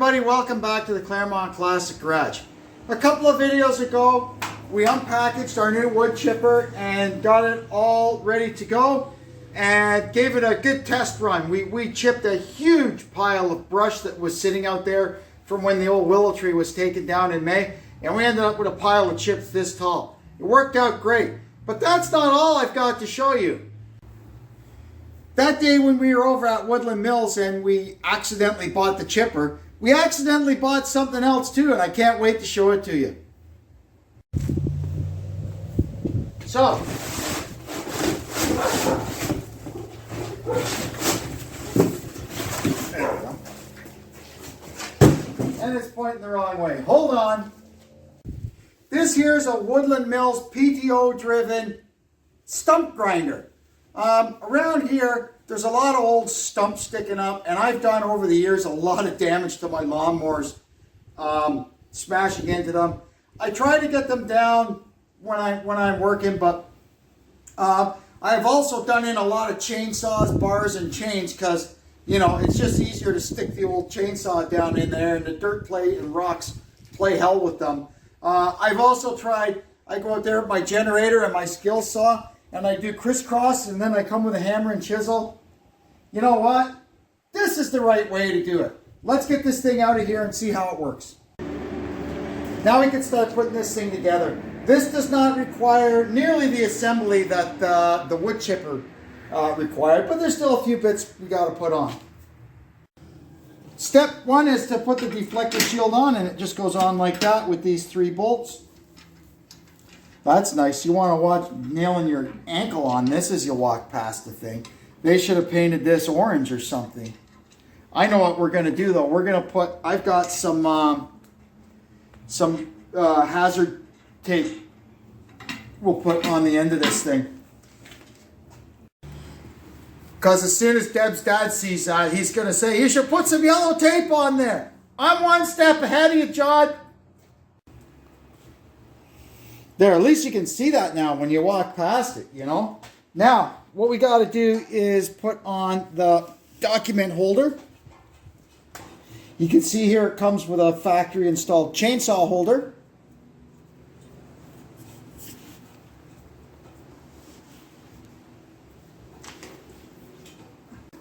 everybody, welcome back to the Claremont Classic Garage. A couple of videos ago, we unpackaged our new wood chipper and got it all ready to go and gave it a good test run. We chipped a huge pile of brush that was sitting out there from when the old willow tree was taken down in May, and we ended up with a pile of chips this tall. It worked out great, but that's not all I've got to show you. That day when we were over at Woodland Mills and we accidentally bought the chipper, we accidentally bought something else too, and I can't wait to show it to you. So, there we go. And it's pointing the wrong way. Hold on. This here's a Woodland Mills PTO driven stump grinder. Around here, there's a lot of old stumps sticking up, and I've done over the years a lot of damage to my lawnmowers, smashing into them. I try to get them down when I'm working, but I've also done in a lot of chainsaws, bars, and chains because, you know, it's just easier to stick the old chainsaw down in there, and the dirt plate and rocks play hell with them. I've also tried, I go out there with my generator and my skill saw, and I do crisscross, and then I come with a hammer and chisel. You know what? This is the right way to do it. Let's get this thing out of here and see how it works. Now we can start putting this thing together. This does not require nearly the assembly that the wood chipper required, but there's still a few bits we got to put on. Step one is to put the deflector shield on, and it just goes on like that with these 3 bolts. That's nice. You want to watch nailing your ankle on this as you walk past the thing. They should have painted this orange or something. I know what we're going to do though. We're going to put, I've got some hazard tape we'll put on the end of this thing. Because as soon as Deb's dad sees that, he's going to say, you should put some yellow tape on there. I'm one step ahead of you, John. There, at least you can see that now when you walk past it, you know. Now, what we got to do is put on the document holder. You can see here it comes with a factory installed chainsaw holder.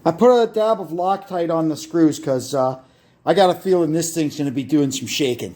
I put a dab of Loctite on the screws because I got a feeling this thing's going to be doing some shaking.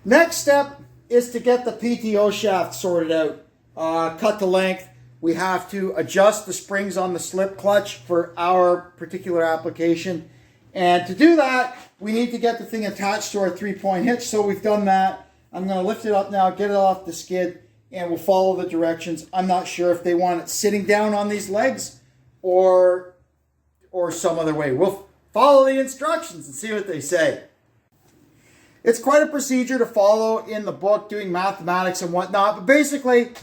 Next step is to get the PTO shaft sorted out. Cut to length. We have to adjust the springs on the slip clutch for our particular application. And to do that, we need to get the thing attached to our 3-point hitch. So we've done that. I'm going to lift it up now, get it off the skid, and we'll follow the directions. I'm not sure if they want it sitting down on these legs or some other way. We'll follow the instructions and see what they say. It's quite a procedure to follow in the book, doing mathematics and whatnot. But basically,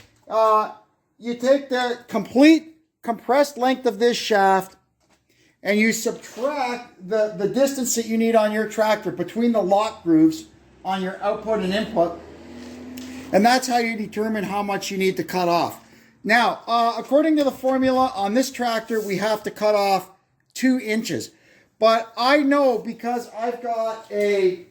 you take the complete compressed length of this shaft and you subtract the distance that you need on your tractor between the lock grooves on your output and input. And that's how you determine how much you need to cut off. Now, according to the formula on this tractor, we have to cut off 2 inches. But I know because I've got a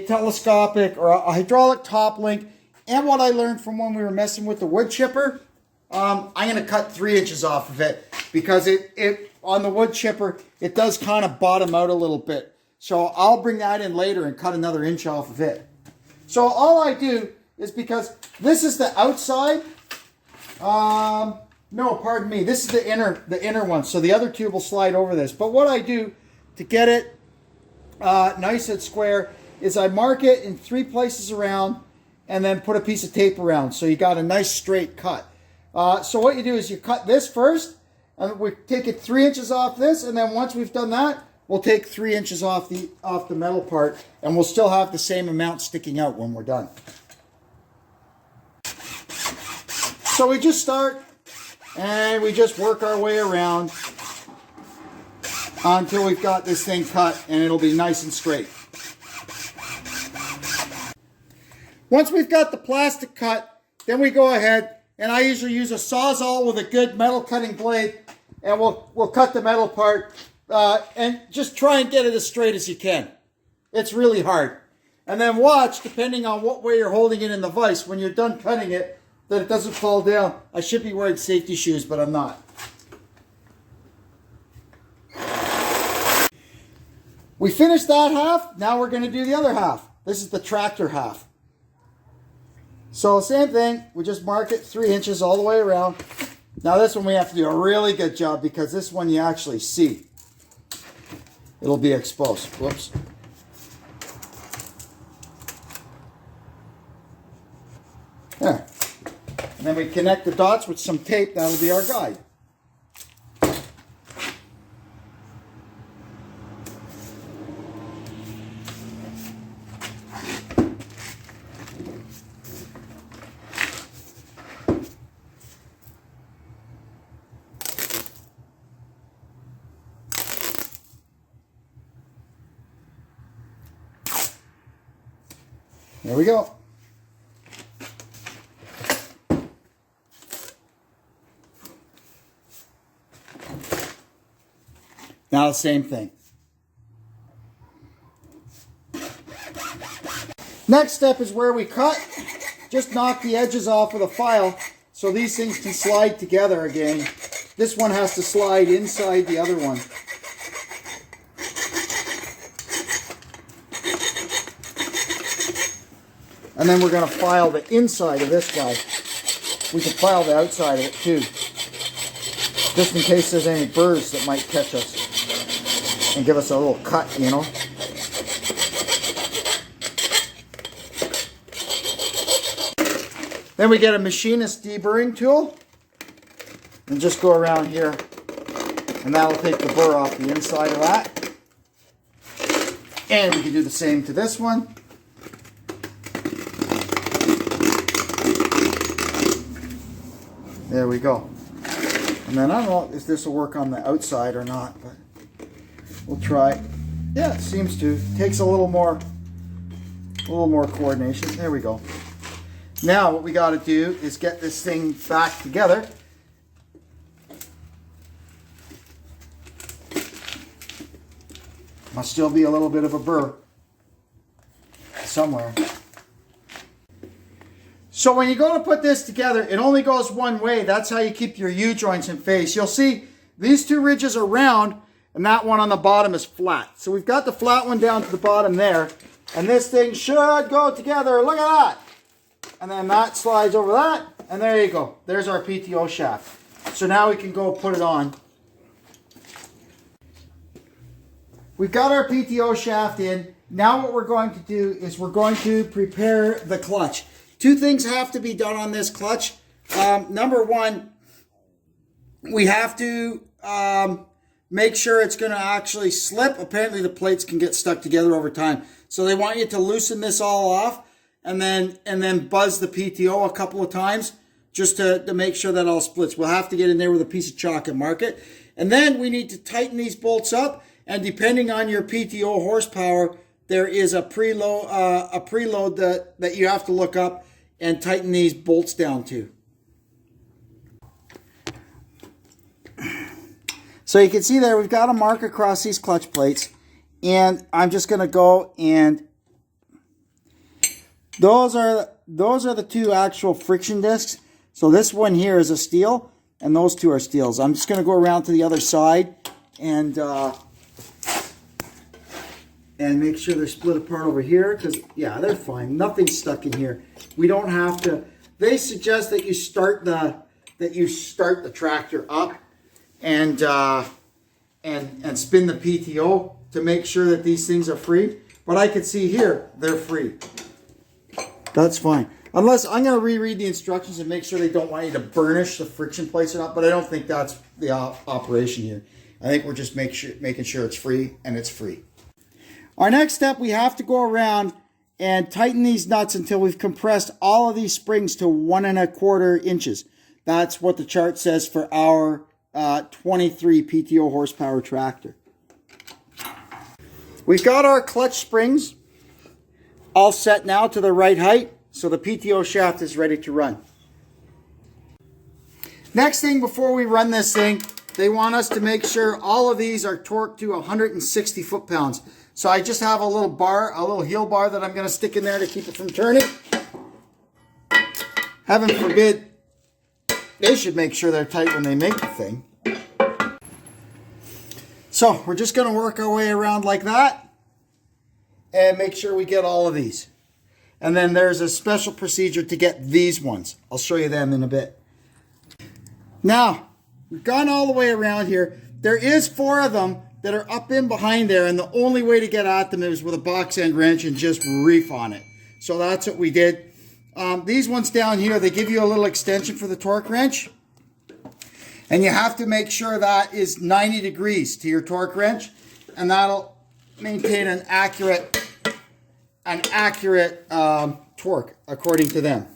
telescopic or a hydraulic top link, and what I learned from when we were messing with the wood chipper, I'm going to cut 3 inches off of it because it on the wood chipper, it does kind of bottom out a little bit. So I'll bring that in later and cut another inch off of it. So all I do is, because this is the outside, no, pardon me, this is the inner one. So the other tube will slide over this. But what I do to get it nice and square is I mark it in 3 places around and then put a piece of tape around so you got a nice straight cut. So what you do is you cut this first, and we take it 3 inches off this, and then once we've done that, we'll take 3 inches off the metal part, and we'll still have the same amount sticking out when we're done. So we just start and we just work our way around until we've got this thing cut, and it'll be nice and straight. Once we've got the plastic cut, then we go ahead, and I usually use a Sawzall with a good metal cutting blade, and we'll cut the metal part and just try and get it as straight as you can. It's really hard. And then watch, depending on what way you're holding it in the vise, when you're done cutting it, that it doesn't fall down. I should be wearing safety shoes, but I'm not. We finished that half. Now we're going to do the other half. This is the tractor half. So same thing. We just mark it 3 inches all the way around. Now this one we have to do a really good job because this one you actually see. It'll be exposed. Whoops. There. And then we connect the dots with some tape. That'll be our guide. There we go. Now the same thing. Next step is where we cut. Just knock the edges off of the file so these things can slide together again. This one has to slide inside the other one. And then we're going to file the inside of this guy. We can file the outside of it too. Just in case there's any burrs that might catch us and give us a little cut, you know. Then we get a machinist deburring tool and just go around here, and that'll take the burr off the inside of that. And we can do the same to this one. There we go. And then I don't know if this will work on the outside or not, but we'll try. Yeah, it seems to. It takes a little more coordination. There we go. Now what we got to do is get this thing back together. Must still be a little bit of a burr somewhere. So when you go to put this together, it only goes one way. That's how you keep your U-joints in phase. You'll see these two ridges are round and that one on the bottom is flat. So we've got the flat one down to the bottom there, and this thing should go together. Look at that. And then that slides over that, and there you go. There's our PTO shaft. So now we can go put it on. We've got our PTO shaft in. Now what we're going to do is we're going to prepare the clutch. Two things have to be done on this clutch. Number one, we have to make sure it's going to actually slip. Apparently the plates can get stuck together over time. So they want you to loosen this all off and then buzz the PTO a couple of times just to make sure that all splits. We'll have to get in there with a piece of chalk and mark it. And then we need to tighten these bolts up. And depending on your PTO horsepower, there is a preload that you have to look up and tighten these bolts down to. So you can see there we've got a mark across these clutch plates, and I'm just going to go and those are the two actual friction discs. So this one here is a steel, and those two are steels. I'm just going to go around to the other side and make sure they're split apart over here, because yeah, they're fine. Nothing's stuck in here. We don't have to. They suggest that you start the tractor up and spin the PTO to make sure that these things are free. But I can see here they're free. That's fine. Unless I'm going to reread the instructions and make sure they don't want you to burnish the friction plates or not. But I don't think that's the operation here. I think we're just making sure it's free, and it's free. Our next step, we have to go around and tighten these nuts until we've compressed all of these springs to 1 1/4 inches. That's what the chart says for our 23 PTO horsepower tractor. We've got our clutch springs all set now to the right height, so the PTO shaft is ready to run. Next thing before we run this thing they want us to make sure all of these are torqued to 160 foot-pounds. So I just have a little bar, a little heel bar that I'm going to stick in there to keep it from turning. Heaven forbid, they should make sure they're tight when they make the thing. So we're just going to work our way around like that and make sure we get all of these. And then there's a special procedure to get these ones. I'll show you them in a bit. Now, we've gone all the way around here. There is 4 of them that are up in behind there, and the only way to get at them is with a box end wrench and just reef on it. So that's what we did. These ones down here, they give you a little extension for the torque wrench. And you have to make sure that is 90 degrees to your torque wrench, and that'll maintain an accurate torque according to them.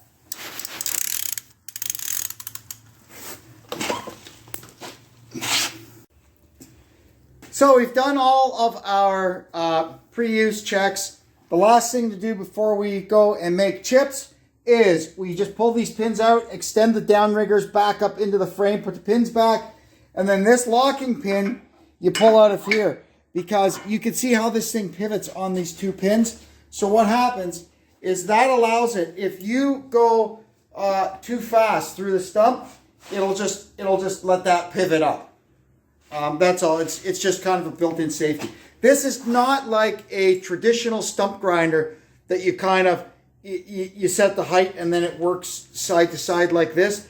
So we've done all of our pre-use checks. The last thing to do before we go and make chips is we just pull these pins out, extend the downriggers back up into the frame, put the pins back, and then this locking pin you pull out of here, because you can see how this thing pivots on these 2 pins. So what happens is that allows it, if you go too fast through the stump, it'll just let that pivot up. That's all. It's just kind of a built-in safety. This is not like a traditional stump grinder that you kind of you set the height and then it works side to side like this.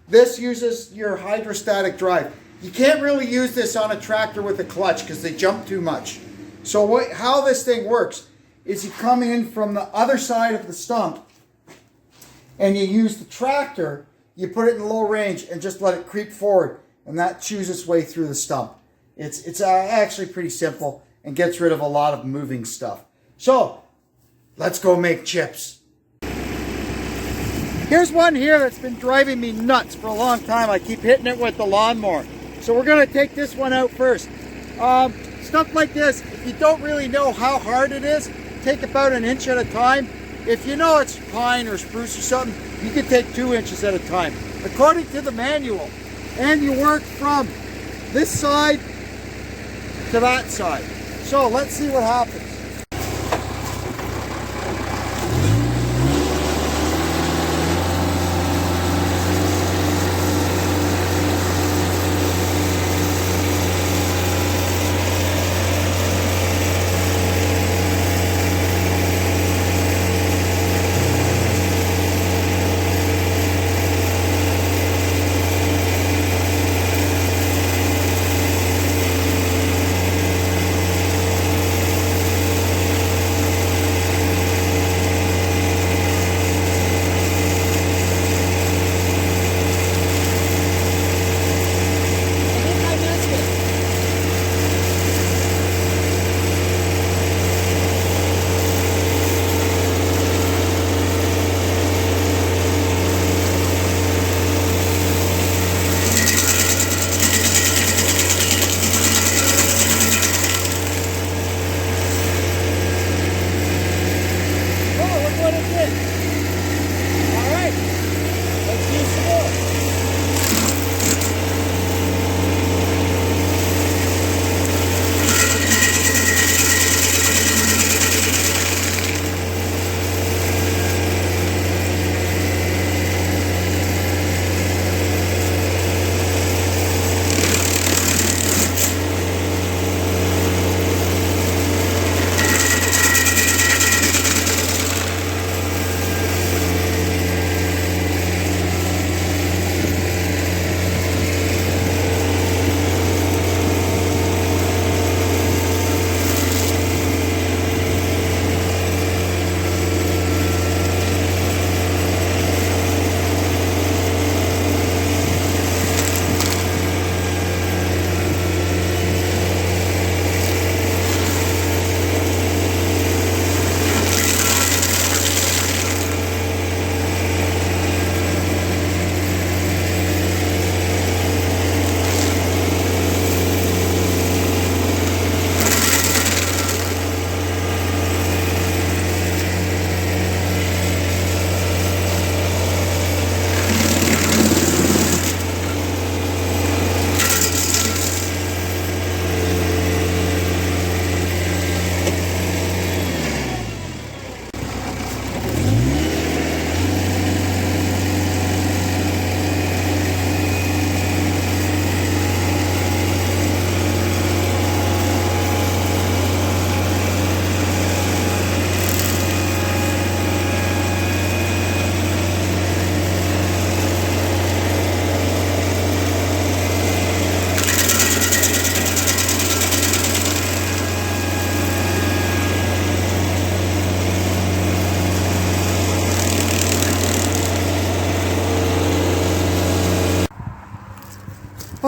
This uses your hydrostatic drive. You can't really use this on a tractor with a clutch because they jump too much. So how this thing works is you come in from the other side of the stump and you use the tractor, you put it in low range and just let it creep forward. And that chews its way through the stump. It's actually pretty simple and gets rid of a lot of moving stuff. So, let's go make chips. Here's one here that's been driving me nuts for a long time. I keep hitting it with the lawnmower. So we're going to take this one out first. Stuff like this, if you don't really know how hard it is, take about 1 inch at a time. If you know it's pine or spruce or something, you can take 2 inches at a time, according to the manual. And you work from this side to that side. So let's see what happens.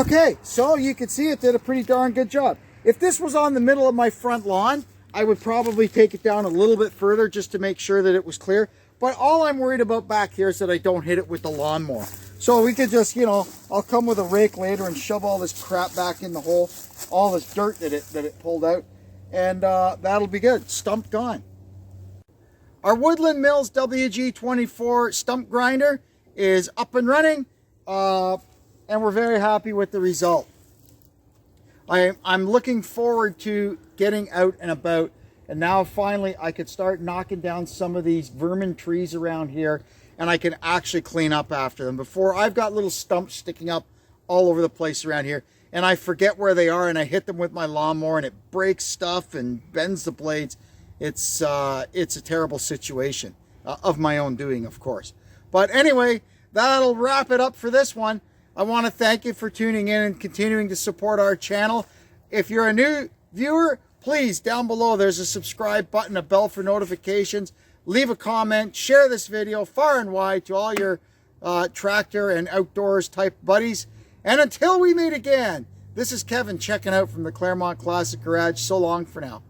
Okay, so you can see it did a pretty darn good job. If this was on the middle of my front lawn, I would probably take it down a little bit further just to make sure that it was clear. But all I'm worried about back here is that I don't hit it with the lawnmower. So we could just, you know, I'll come with a rake later and shove all this crap back in the hole, all this dirt that it pulled out, and that'll be good. Stump gone. Our Woodland Mills WG24 stump grinder is up and running, and we're very happy with the result. I'm looking forward to getting out and about, and now finally I could start knocking down some of these vermin trees around here, and I can actually clean up after them. Before, I've got little stumps sticking up all over the place around here, and I forget where they are, and I hit them with my lawnmower, and it breaks stuff and bends the blades. It's a terrible situation, of my own doing, of course. But anyway, that'll wrap it up for this one. I want to thank you for tuning in and continuing to support our channel. If you're a new viewer, please, down below, there's a subscribe button, a bell for notifications. Leave a comment, share this video far and wide to all your tractor and outdoors type buddies. And until we meet again, this is Kevin checking out from the Claremont Classic Garage. So long for now.